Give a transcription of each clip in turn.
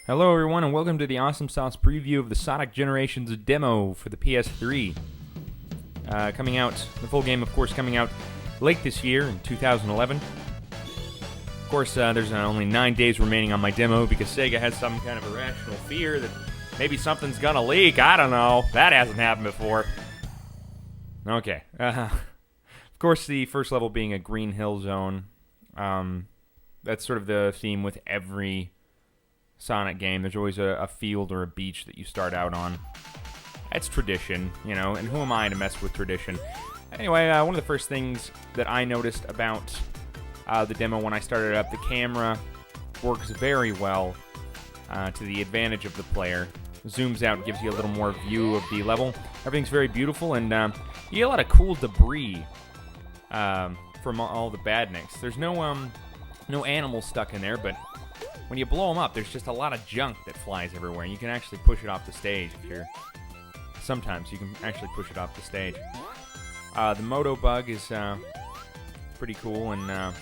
Hello everyone and welcome to the Awesomesauce preview of the Sonic Generations demo for the PS3. Coming out, the full game of course coming out late this year in 2011. Of course there's only 9 days remaining on my demo because SEGA has some kind of irrational fear that maybe something's gonna leak. I don't know. That hasn't happened before. Okay. Of course the first level being a green hill zone. That's sort of the theme with every Sonic game. There's always a field or a beach that you start out on. That's tradition, you know, and who am I to mess with tradition? Anyway, one of the first things that I noticed about the demo when I started it up, the camera works very well to the advantage of the player. Zooms out and gives you a little more view of the level. Everything's very beautiful, and you get a lot of cool debris from all the badniks. There's no animals stuck in there, but when you blow them up, there's just a lot of junk that flies everywhere, and you can actually push it off the stage if you're... Sometimes you can actually push it off the stage. The Moto bug is pretty cool, and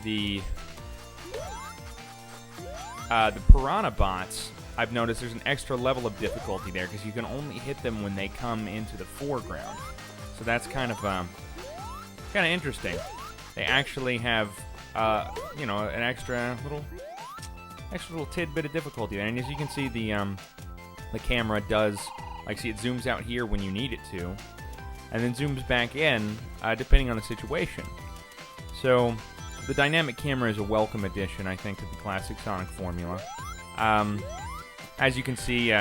the Piranha bots, I've noticed there's an extra level of difficulty there, because you can only hit them when they come into the foreground. So that's kind of interesting. They actually have... you know, an extra little tidbit of difficulty there. And as you can see, the camera does, like, see, it zooms out here when you need it to, and then zooms back in depending on the situation. So the dynamic camera is a welcome addition, I think, to the classic Sonic formula. As you can see,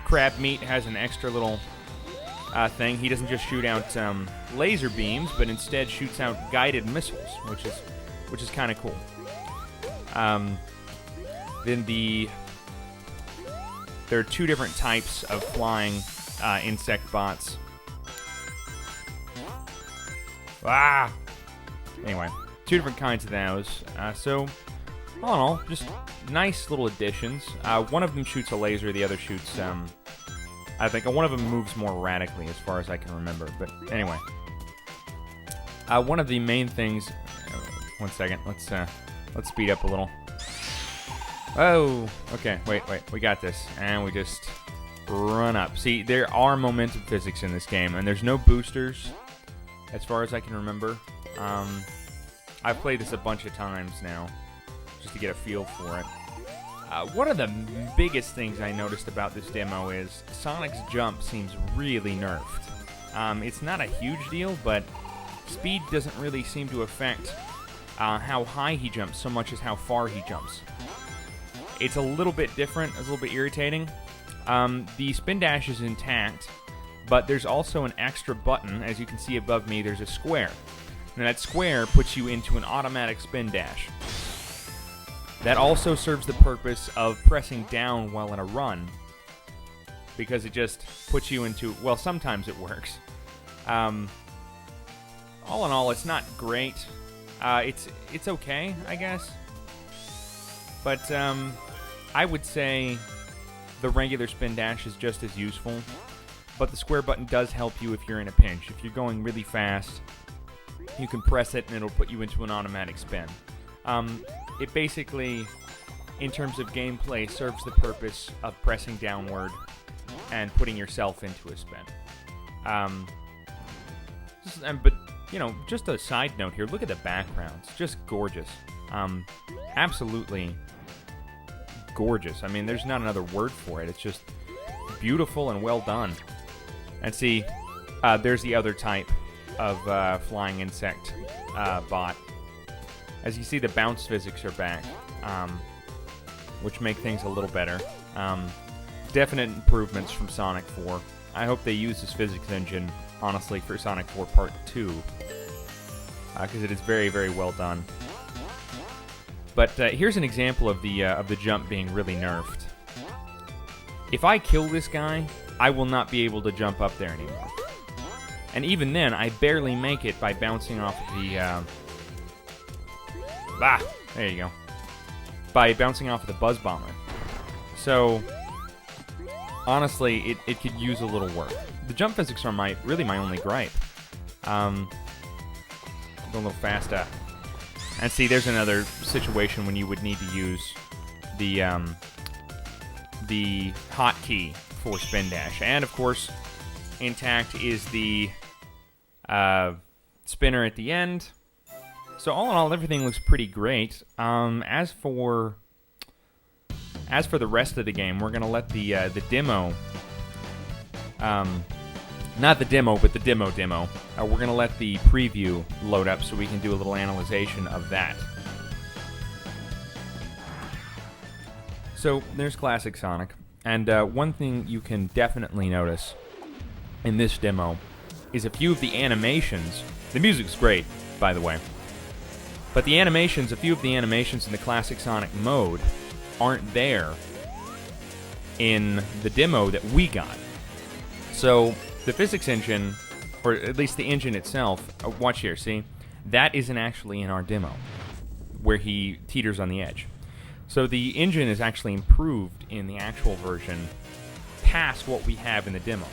Crab Meat has an extra little thing. He doesn't just shoot out laser beams, but instead shoots out guided missiles, which is kind of cool. Then there are two different types of flying insect bots. Anyway, two different kinds of those. So, all in all, just nice little additions. One of them shoots a laser, the other shoots, I think one of them moves more erratically as far as I can remember. But anyway, one of the main things... One second, let's speed up a little. Oh, okay, wait, we got this. And we just run up. See, there are momentum physics in this game, and there's no boosters, as far as I can remember. I've played this a bunch of times now, just to get a feel for it. One of the biggest things I noticed about this demo is Sonic's jump seems really nerfed. It's not a huge deal, but speed doesn't really seem to affect how high he jumps so much as how far he jumps. It's a little bit different, it's a little bit irritating. The spin dash is intact, but there's also an extra button. As you can see above me, there's a square. And that square puts you into an automatic spin dash. That also serves the purpose of pressing down while in a run, because it just puts you into, well, sometimes it works. All in all, it's not great. It's okay, I guess. But I would say the regular spin dash is just as useful. But the square button does help you if you're in a pinch. If you're going really fast, you can press it and it'll put you into an automatic spin. It basically, in terms of gameplay, serves the purpose of pressing downward and putting yourself into a spin. But, you know, just a side note here, look at the backgrounds. Just gorgeous. Absolutely gorgeous. I mean, there's not another word for it. It's just beautiful and well done. And see, there's the other type of flying insect bot. As you see, the bounce physics are back, which make things a little better. Definite improvements from Sonic 4. I hope they use this physics engine, honestly, for Sonic 4 Part 2, because it is very, very well done. But here's an example of the jump being really nerfed. If I kill this guy, I will not be able to jump up there anymore. And even then, I barely make it by bouncing off of the... there you go. By bouncing off of the Buzz Bomber. So, honestly, it could use a little work. The jump physics are really my only gripe. Go a little faster. And see, there's another situation when you would need to use the hotkey for spin dash, and of course, intact is the spinner at the end. So all in all, everything looks pretty great. As for the rest of the game, we're gonna let the demo, not the demo, but the demo. We're gonna let the preview load up so we can do a little analyzation of that. So there's Classic Sonic, and one thing you can definitely notice in this demo is a few of the animations. The music's great, by the way, but the animations, a few of the animations in the Classic Sonic mode aren't there in the demo that we got. So the physics engine, or at least the engine itself, watch here, see? That isn't actually in our demo, where he teeters on the edge. So the engine is actually improved in the actual version past what we have in the demo.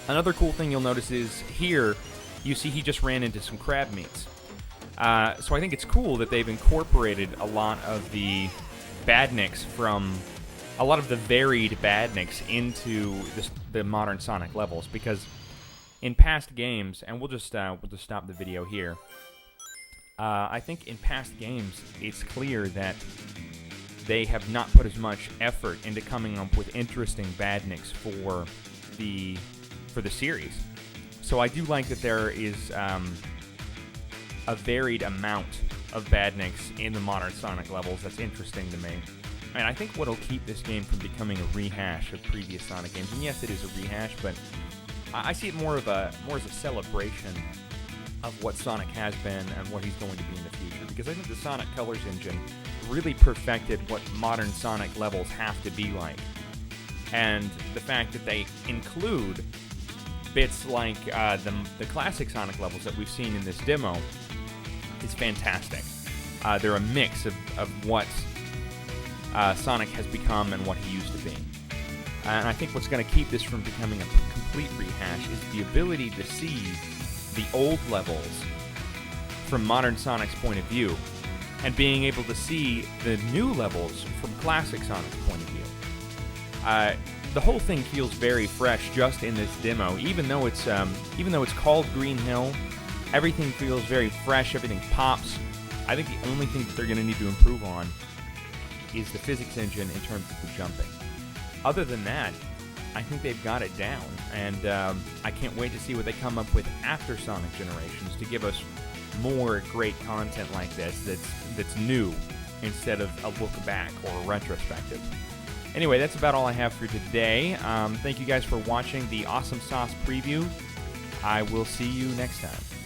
Another cool thing you'll notice is here, you see he just ran into some crab meats. So I think it's cool that they've incorporated a lot of the badniks from, a lot of the varied badniks into the modern Sonic levels, because in past games, and we'll just stop the video here. I think in past games, it's clear that they have not put as much effort into coming up with interesting badniks for the series. So I do like that there is a varied amount of badniks in the modern Sonic levels. That's interesting to me. And I think what'll keep this game from becoming a rehash of previous Sonic games, and yes, it is a rehash, but I see it more as a celebration of what Sonic has been and what he's going to be in the future, because I think the Sonic Colors engine really perfected what modern Sonic levels have to be like. And the fact that they include bits like the classic Sonic levels that we've seen in this demo is fantastic. They're a mix of what Sonic has become and what he used to be. And I think what's going to keep this from becoming a complete rehash is the ability to see the old levels from modern Sonic's point of view, and being able to see the new levels from classic Sonic's point of view. The whole thing feels very fresh just in this demo, even though it's called Green Hill. Everything feels very fresh. Everything pops. I think the only thing that they're going to need to improve on is the physics engine in terms of the jumping. Other than that, I think they've got it down, and I can't wait to see what they come up with after Sonic Generations to give us more great content like this that's new instead of a look back or a retrospective. Anyway, that's about all I have for today. Thank you guys for watching the Awesome Sauce preview. I will see you next time.